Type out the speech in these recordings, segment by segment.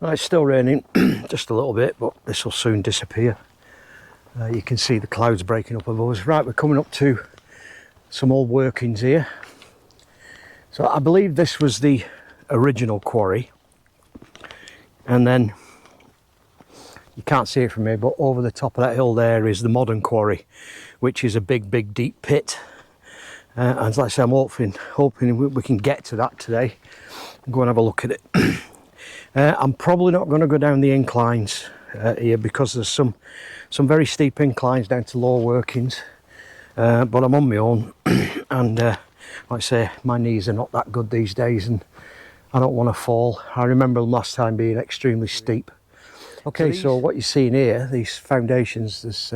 Well, it's still raining just a little bit, but this will soon disappear. You can see the clouds breaking up above us. Right, we're coming up to some old workings here. So I believe this was the original quarry, and then you can't see it from here, but over the top of that hill there is the modern quarry, which is a big deep pit. And like I say, I'm hoping we can get to that today and go and have a look at it. I'm probably not going to go down the inclines here, because there's some very steep inclines down to lower workings, but I'm on my own. And like I say, my knees are not that good these days, and I don't want to fall. I remember last time being extremely steep. Okay, so what you're seeing here, these foundations, there's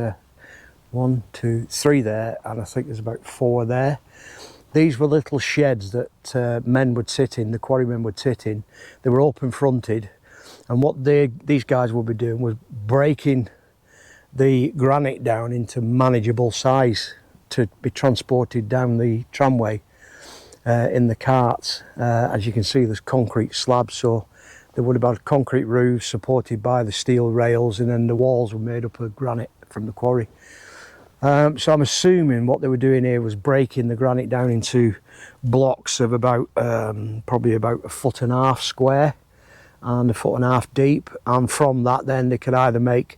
1, 2, 3 there, and I think there's about 4 there. These were little sheds that men would sit in, the quarrymen would sit in. They were open fronted, and what these guys would be doing was breaking the granite down into manageable size to be transported down the tramway in the carts. As you can see, there's concrete slabs, so there would have been concrete roofs supported by the steel rails, and then the walls were made up of granite from the quarry. So I'm assuming what they were doing here was breaking the granite down into blocks of about probably about 1.5 feet square and 1.5 feet deep, and from that then they could either make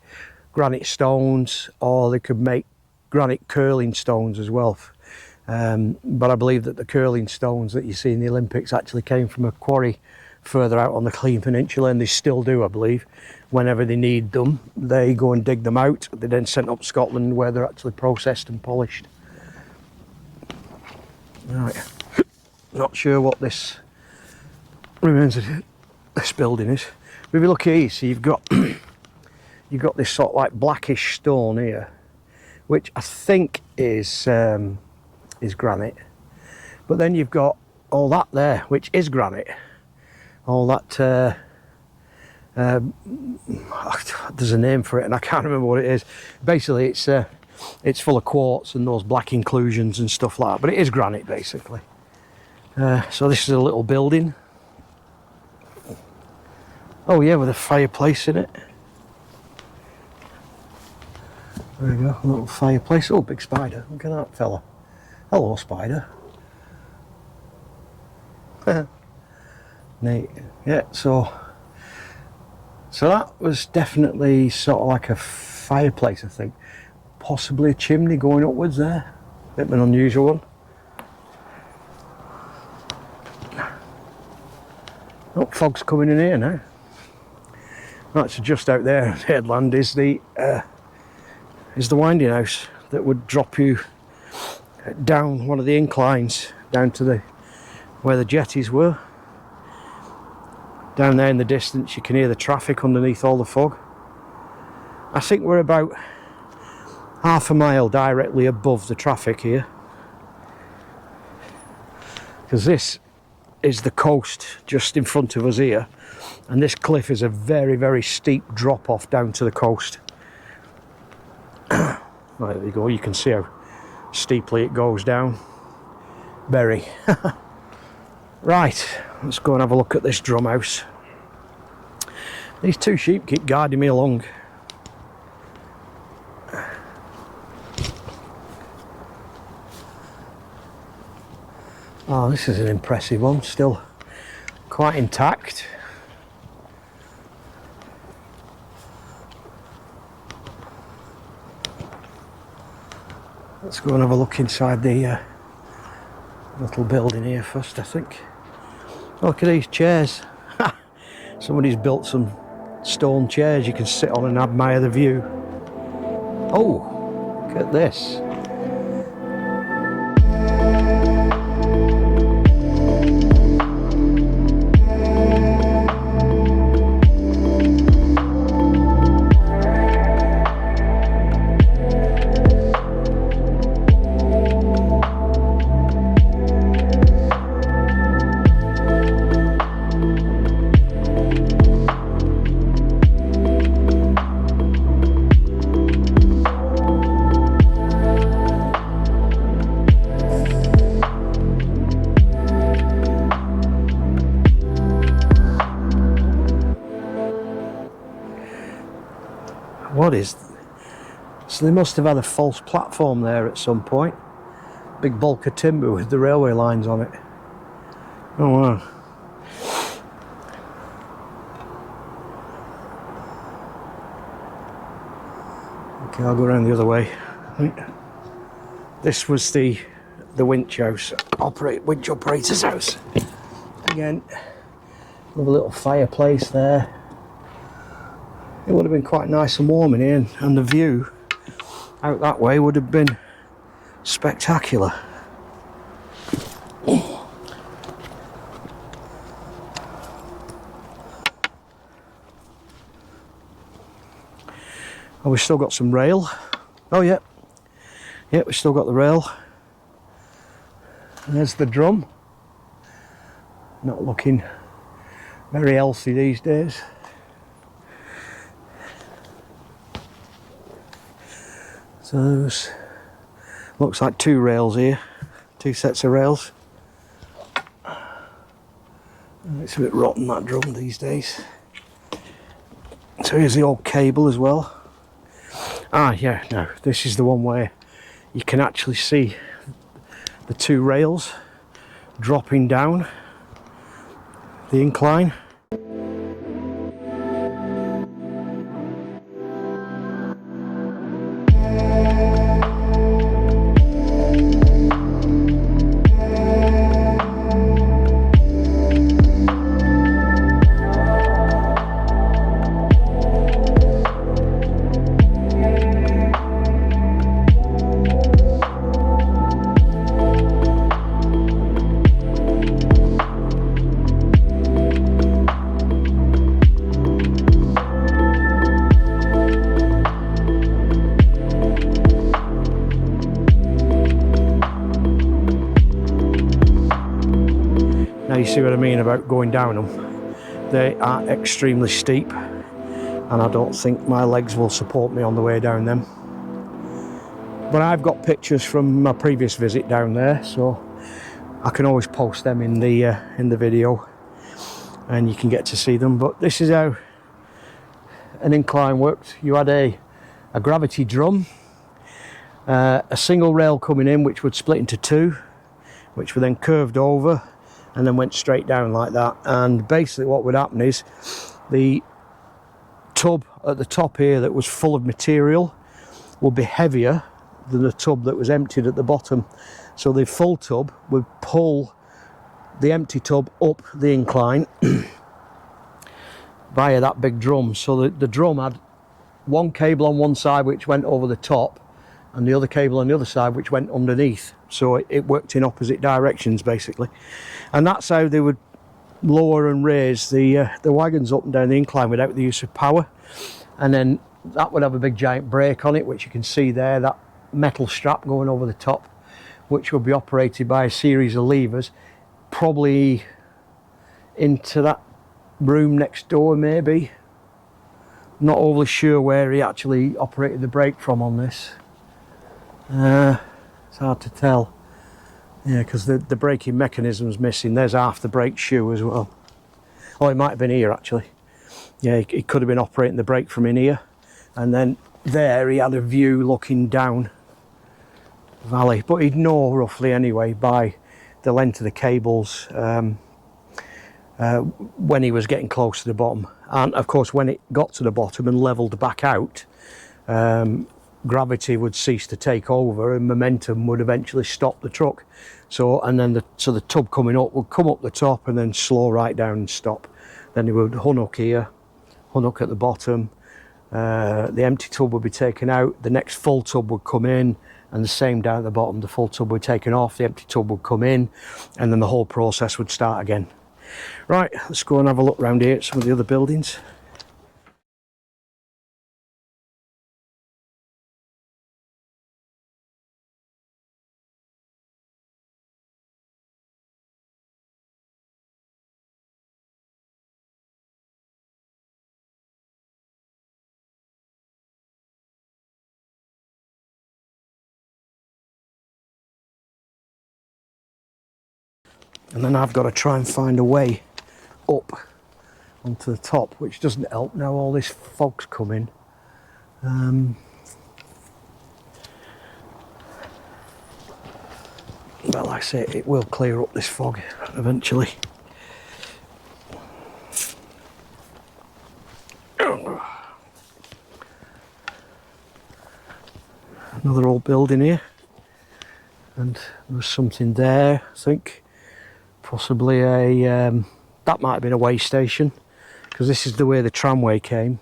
granite stones or they could make granite curling stones as well. But I believe that the curling stones that you see in the Olympics actually came from a quarry further out on the Clean Peninsula, and they still do, I believe. Whenever they need them, they go and dig them out. They're then sent up to Scotland where they're actually processed and polished. Right, not sure what this remains of this building is. But if you look here, so you've got this sort of like blackish stone here, which I think is granite. But then you've got all that there, which is granite. All that, there's a name for it and I can't remember what it is. Basically it's full of quartz and those black inclusions and stuff like that, but it is granite basically. So this is a little building. Oh yeah, with a fireplace in it. There we go, a little fireplace. Oh, big spider, look at that fella. Hello, spider. Neat. Yeah, so that was definitely sort of like a fireplace, I think. Possibly a chimney going upwards there. Bit of an unusual one. Oh, fog's coming in here now. Right, so just out there at the headland is the winding house that would drop you down one of the inclines down to where the jetties were. Down there in the distance you can hear the traffic underneath all the fog. I think we're about half a mile directly above the traffic here, because this is the coast just in front of us here, and this cliff is a very steep drop off down to the coast. Right, there you go, you can see how steeply it goes down. Very. Right, let's go and have a look at this drum house. These 2 sheep keep guiding me along. Oh, this is an impressive one, still quite intact. Let's go and have a look inside the little building here first, I think. Oh, look at these chairs. Somebody's built some stone chairs you can sit on and admire the view. Oh, look at this. What is... So they must have had a false platform there at some point. Big bulk of timber with the railway lines on it. Oh wow. Okay, I'll go around the other way. This was the winch house, winch operator's house. Again, another little fireplace there. It would have been quite nice and warm in here, and the view out that way would have been spectacular. Oh, we've still got some rail. Oh yeah, yeah, we've still got the rail. And there's the drum. Not looking very healthy these days. So there's, looks like two rails here, two sets of rails. It's a bit rotten, that drum, these days. So here's the old cable as well. Ah yeah, no, this is the one where you can actually see the two rails dropping down the incline. Now you see what I mean about going down them. They are extremely steep, and I don't think my legs will support me on the way down them. But I've got pictures from my previous visit down there, so I can always post them in the video, and you can get to see them. But this is how an incline worked. You had a gravity drum, a single rail coming in which would split into two, which were then curved over and then went straight down like that. And basically what would happen is the tub at the top here that was full of material would be heavier than the tub that was emptied at the bottom. So the full tub would pull the empty tub up the incline via that big drum. So the drum had one cable on one side which went over the top, and the other cable on the other side which went underneath. So it worked in opposite directions basically. And that's how they would lower and raise the wagons up and down the incline without the use of power. And then that would have a big giant brake on it, which you can see there, that metal strap going over the top, which would be operated by a series of levers, probably into that room next door maybe. Not overly sure where he actually operated the brake from on this. It's hard to tell. Yeah, because the braking mechanism's missing. There's half the brake shoe as well. Oh, it might have been here actually. Yeah, he could have been operating the brake from in here. And then there he had a view looking down the valley. But he'd know roughly anyway by the length of the cables when he was getting close to the bottom. And of course when it got to the bottom and levelled back out, gravity would cease to take over and momentum would eventually stop the truck. So the tub coming up would come up the top and then slow right down and stop. Then it would hunnock here, hunnock at the bottom. The empty tub would be taken out, the next full tub would come in, and the same down at the bottom. The full tub would be taken off, the empty tub would come in, and then the whole process would start again. Right, let's go and have a look around here at some of the other buildings. And then I've got to try and find a way up onto the top, which doesn't help now all this fog's coming. But like I say, it will clear up this fog eventually. Another old building here, and there was something there, I think. Possibly a, that might have been a way station, because this is the way the tramway came.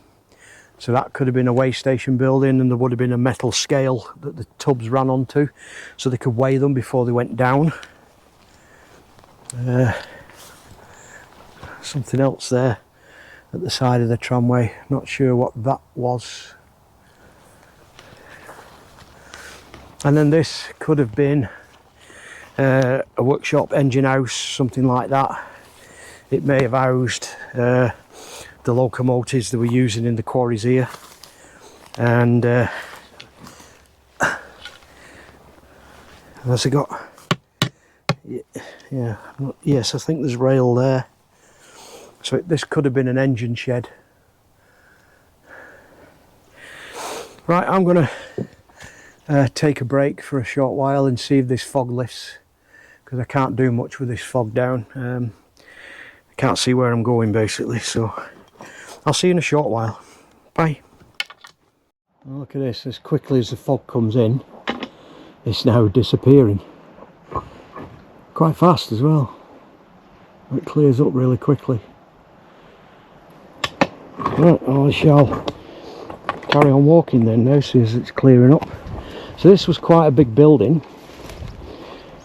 So that could have been a way station building, and there would have been a metal scale that the tubs ran onto, so they could weigh them before they went down. Something else there at the side of the tramway, not sure what that was. And then this could have been a workshop, engine house, something like that. It may have housed the locomotives they were using in the quarries here. And has it got, yeah, yes, I think there's rail there. So this could have been an engine shed. Right, I'm gonna take a break for a short while and see if this fog lifts, because I can't do much with this fog down. I can't see where I'm going basically, so I'll see you in a short while. Bye. Well, look at this, as quickly as the fog comes in, it's now disappearing. Quite fast as well. It clears up really quickly. Right, I shall carry on walking then now, see as it's clearing up. So this was quite a big building,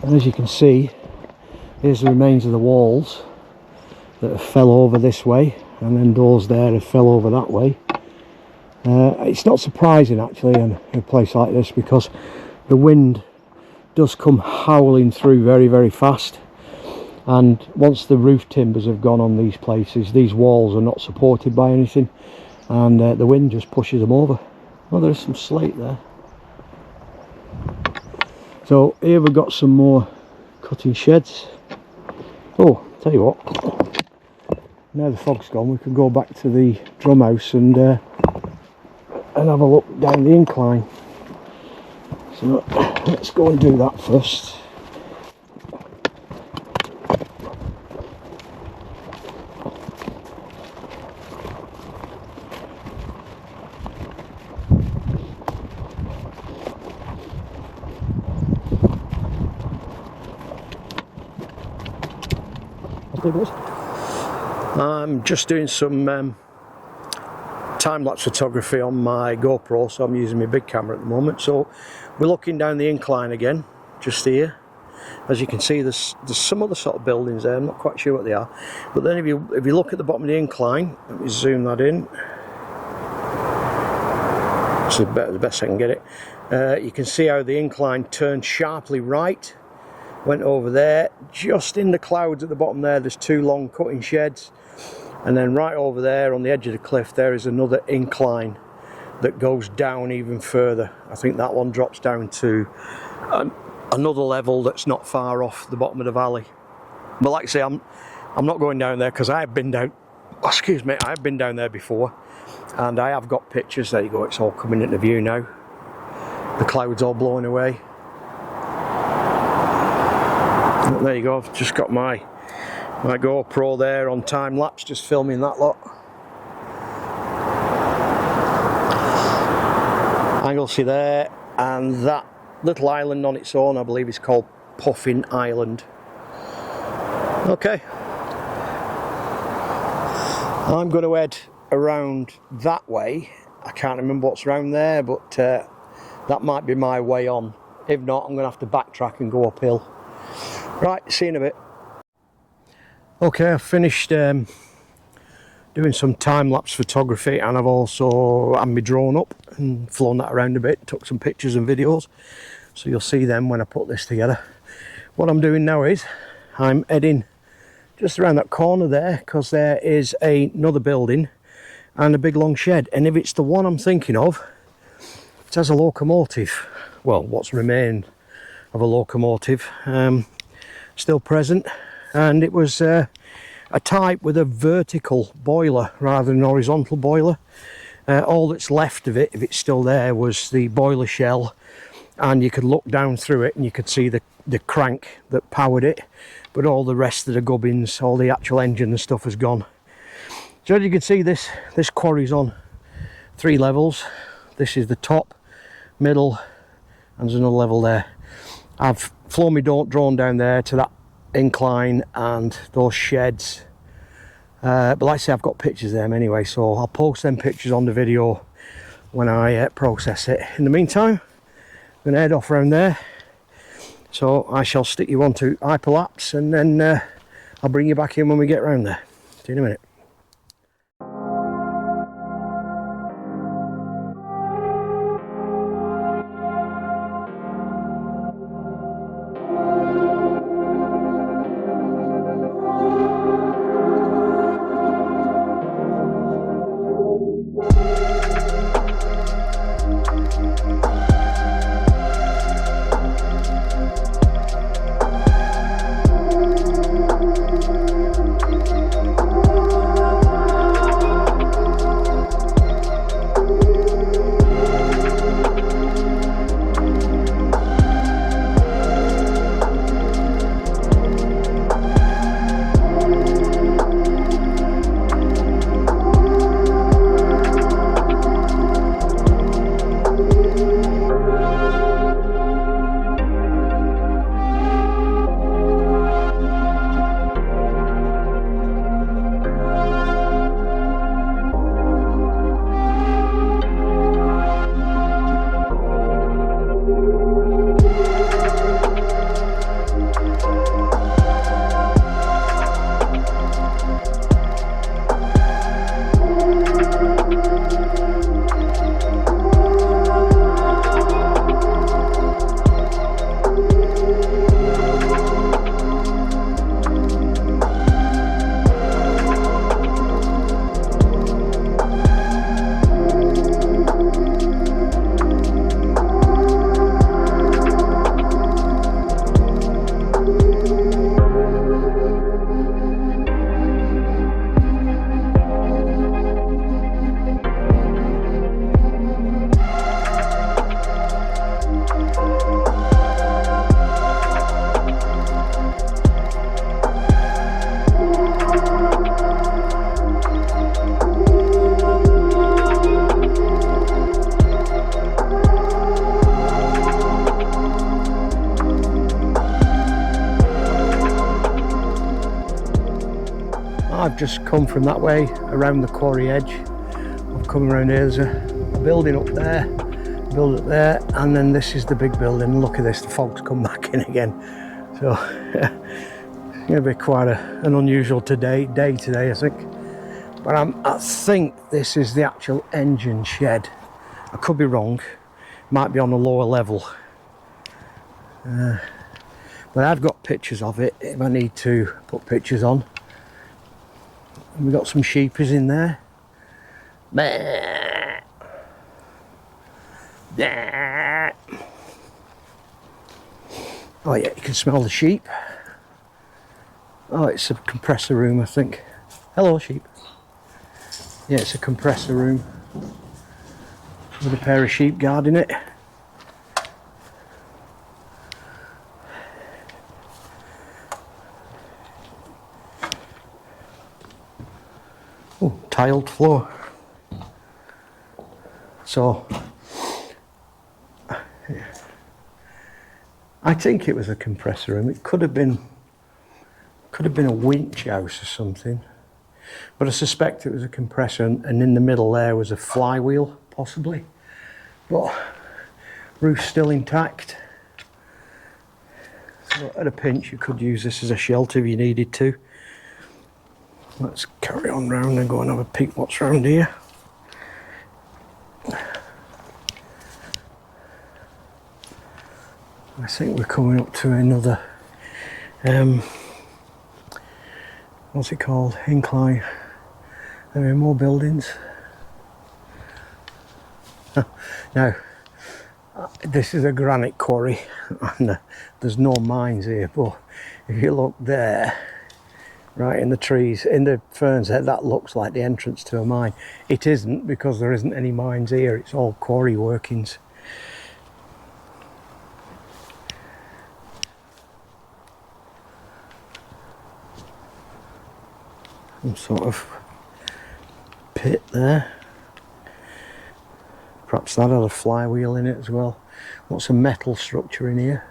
and as you can see, here's the remains of the walls that have fell over this way, and then doors there have fell over that way. It's not surprising actually in a place like this, because the wind does come howling through very, very fast, and once the roof timbers have gone on these places, these walls are not supported by anything, and the wind just pushes them over. Well, there's some slate there. So here we've got some more cutting sheds. Oh, tell you what, now the fog's gone, we can go back to the drum house and have a look down the incline. So let's go and do that first. I'm just doing some time-lapse photography on my GoPro, so I'm using my big camera at the moment. So we're looking down the incline again, just here. As you can see, there's some other sort of buildings there. I'm not quite sure what they are, but then if you look at the bottom of the incline, let me zoom that in. It's the best I can get it. You can see how the incline turned sharply right. Went over there, just in the clouds at the bottom there, there's two long cutting sheds, and then right over there on the edge of the cliff there is another incline that goes down even further. I think that one drops down to another level that's not far off the bottom of the valley. But like I say, I'm not going down there, because I have been down, excuse me, I have been down there before, and I have got pictures. There you go, it's all coming into view now, the clouds all blowing away. There you go, I've just got my GoPro there on time lapse, just filming that lot. Anglesey there, and that little island on its own I believe is called Puffin Island. Okay, I'm going to head around that way. I can't remember what's around there, but that might be my way on. If not, I'm going to have to backtrack and go uphill. Right, see you in a bit. Okay, I've finished doing some time-lapse photography, and I've also had my drone up and flown that around a bit, took some pictures and videos, so you'll see them when I put this together. What I'm doing now is I'm heading just around that corner there, because there is another building and a big long shed, and if it's the one I'm thinking of, it has a locomotive, well, what's remained of a locomotive, still present, and it was a type with a vertical boiler rather than an horizontal boiler. All that's left of it, if it's still there, was the boiler shell, and you could look down through it and you could see the crank that powered it, but all the rest of the gubbins, all the actual engine and stuff has gone. So as you can see, this quarry's on 3 levels. This is the top, middle, and there's another level there. I've flown my drone down there to that incline and those sheds, but like I say, I've got pictures of them anyway, so I'll post them pictures on the video when I process it. In the meantime, I'm going to head off around there, so I shall stick you onto hyperlapse, and then I'll bring you back in when we get around there. See you in a minute. I've just come from that way around the quarry edge. I've come around here, there's a building up there, and then this is the big building. Look at this, the fog's come back in again. So it's going to be quite an unusual day today, I think. But I think this is the actual engine shed. I could be wrong, might be on a lower level. But I've got pictures of it if I need to put pictures on. And we've got some sheepies in there. Oh yeah, you can smell the sheep. Oh, it's a compressor room, I think. Hello, sheep. Yeah, it's a compressor room with a pair of sheep guarding it. Oh, tiled floor. So I think it was a compressor room. It could have been a winch house or something, but I suspect it was a compressor, and in the middle there was a flywheel, possibly. But roof's still intact, so at a pinch you could use this as a shelter if you needed to. Let's carry on round and go and have a peek what's round here. I think we're coming up to another, what's it called, incline. There are more buildings. Now, this is a granite quarry, and there's no mines here, but if you look there, right in the trees, in the ferns there. That looks like the entrance to a mine. It isn't, because there isn't any mines here. It's all quarry workings. Some sort of pit there. Perhaps that had a flywheel in it as well. What's a metal structure in here?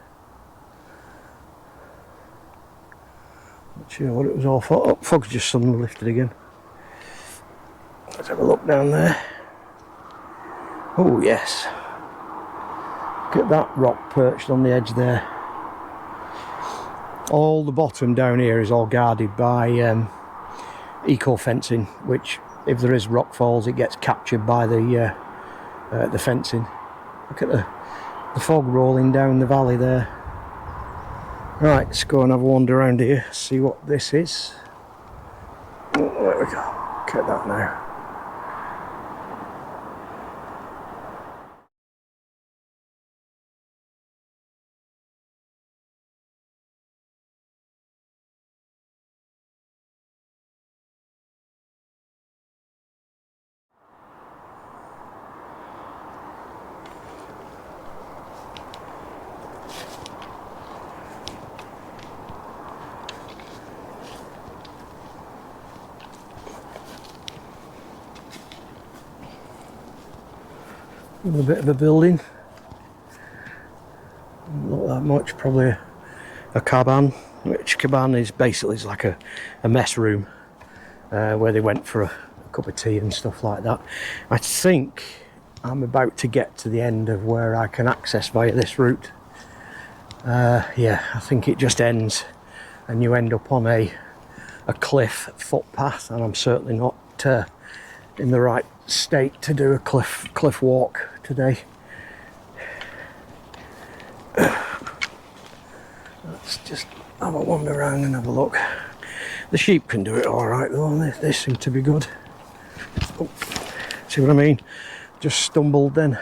Not sure what it was all for. Oh, fog's just suddenly lifted again. Let's have a look down there. Oh yes. Look at that rock perched on the edge there. All the bottom down here is all guarded by eco fencing, which if there is rock falls it gets captured by the fencing. Look at the fog rolling down the valley there. Right, let's go and have a wander around here, see what this is. Oh, there we go. Look at that now. A bit of a building. Not that much, probably a caban, which caban is basically like a mess room where they went for a cup of tea and stuff like that. I think I'm about to get to the end of where I can access via this route. Yeah, I think it just ends and you end up on a cliff footpath, and I'm certainly not in the right state to do a cliff walk today. Let's just have a wander around and have a look. The sheep can do it all right though, and they seem to be good. Oh, see what I mean? Just stumbled then.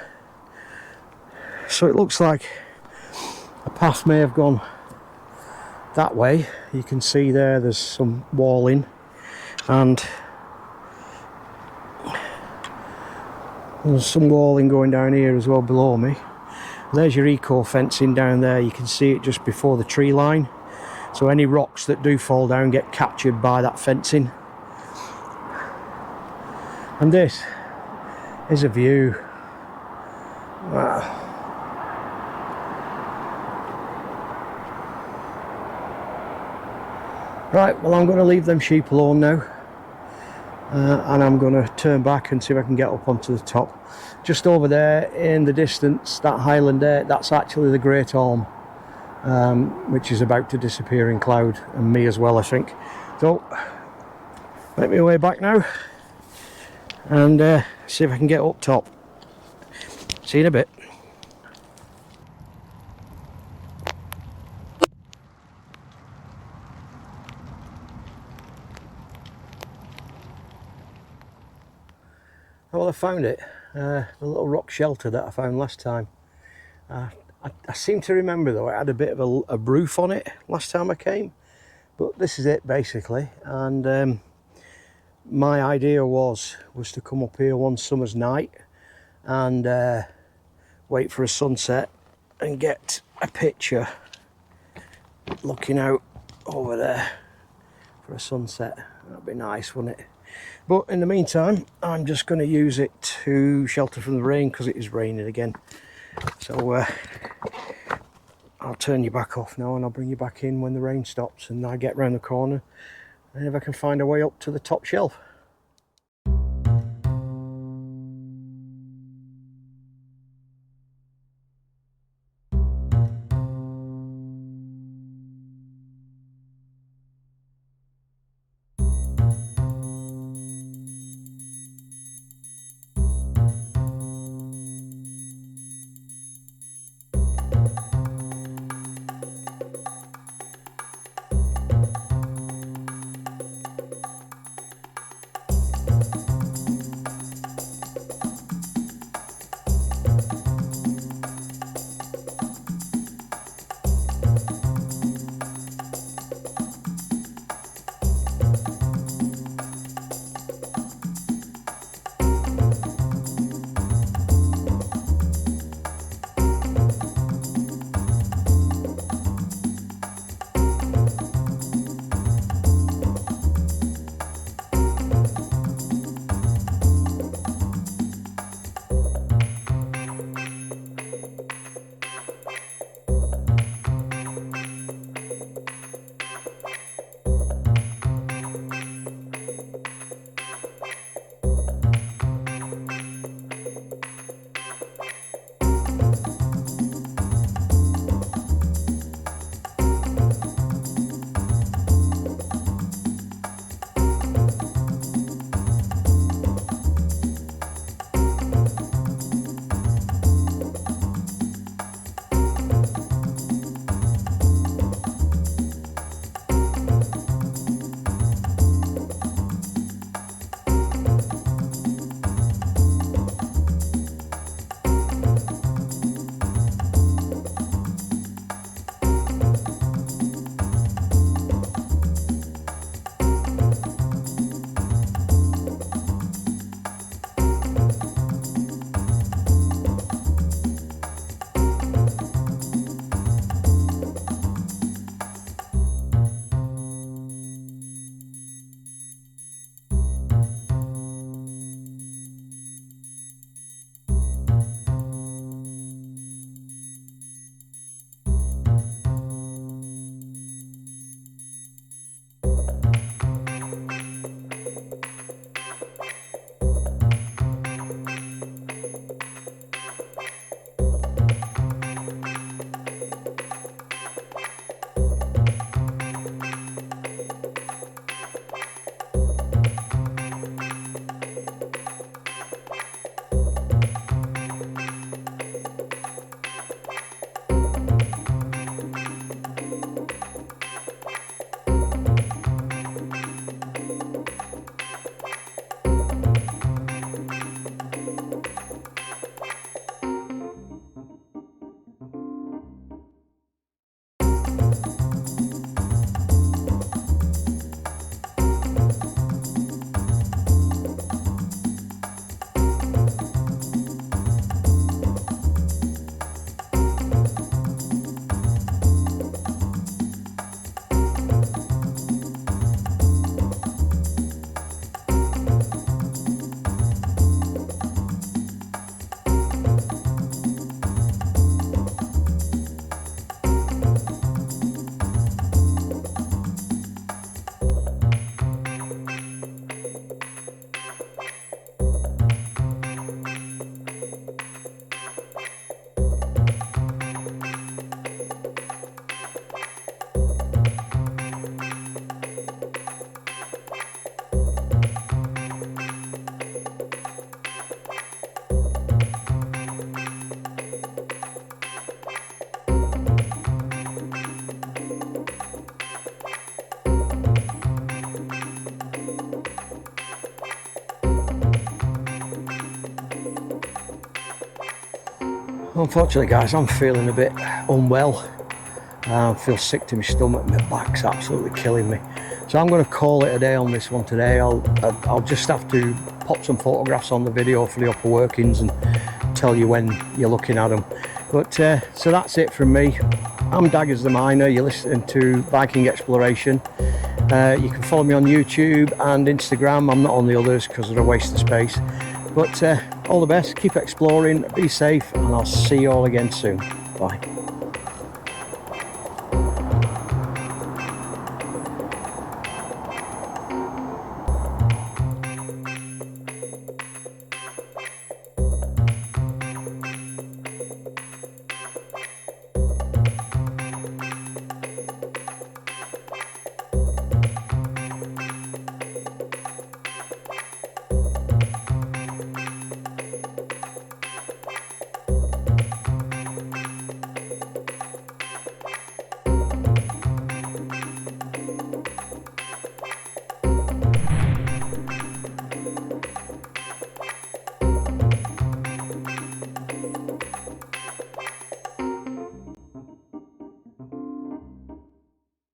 So it looks like a path may have gone that way. You can see there's some walling, and there's some walling going down here as well below me. There's your eco fencing down there. You can see it just before the tree line. So any rocks that do fall down get captured by that fencing. And this is a view. Wow. Right, well I'm going to leave them sheep alone now. And I'm going to turn back and see if I can get up onto the top. Just over there in the distance, that highland there, that's actually the Great Orme, which is about to disappear in cloud, and me as well I think. So, make my way back now and see if I can get up top. See you in a bit. Well, I found it, the little rock shelter that I found last time. I seem to remember though it had a bit of a roof on it last time I came, but this is it basically. And my idea was to come up here one summer's night and wait for a sunset and get a picture looking out over there for a sunset. That'd be nice, wouldn't it? But in the meantime, I'm just going to use it to shelter from the rain because it is raining again. So I'll turn you back off now and I'll bring you back in when the rain stops and I get round the corner and if I can find a way up to the top shelf. Unfortunately guys, I'm feeling a bit unwell. I feel sick to my stomach, my back's absolutely killing me. So I'm going to call it a day on this one today. I'll just have to pop some photographs on the video for the upper workings and tell you when you're looking at them. But so that's it from me. I'm Daggers the Miner, you're listening to Viking Exploration. You can follow me on YouTube and Instagram. I'm not on the others because they're a waste of space. But all the best, keep exploring, be safe, and I'll see you all again soon. Bye.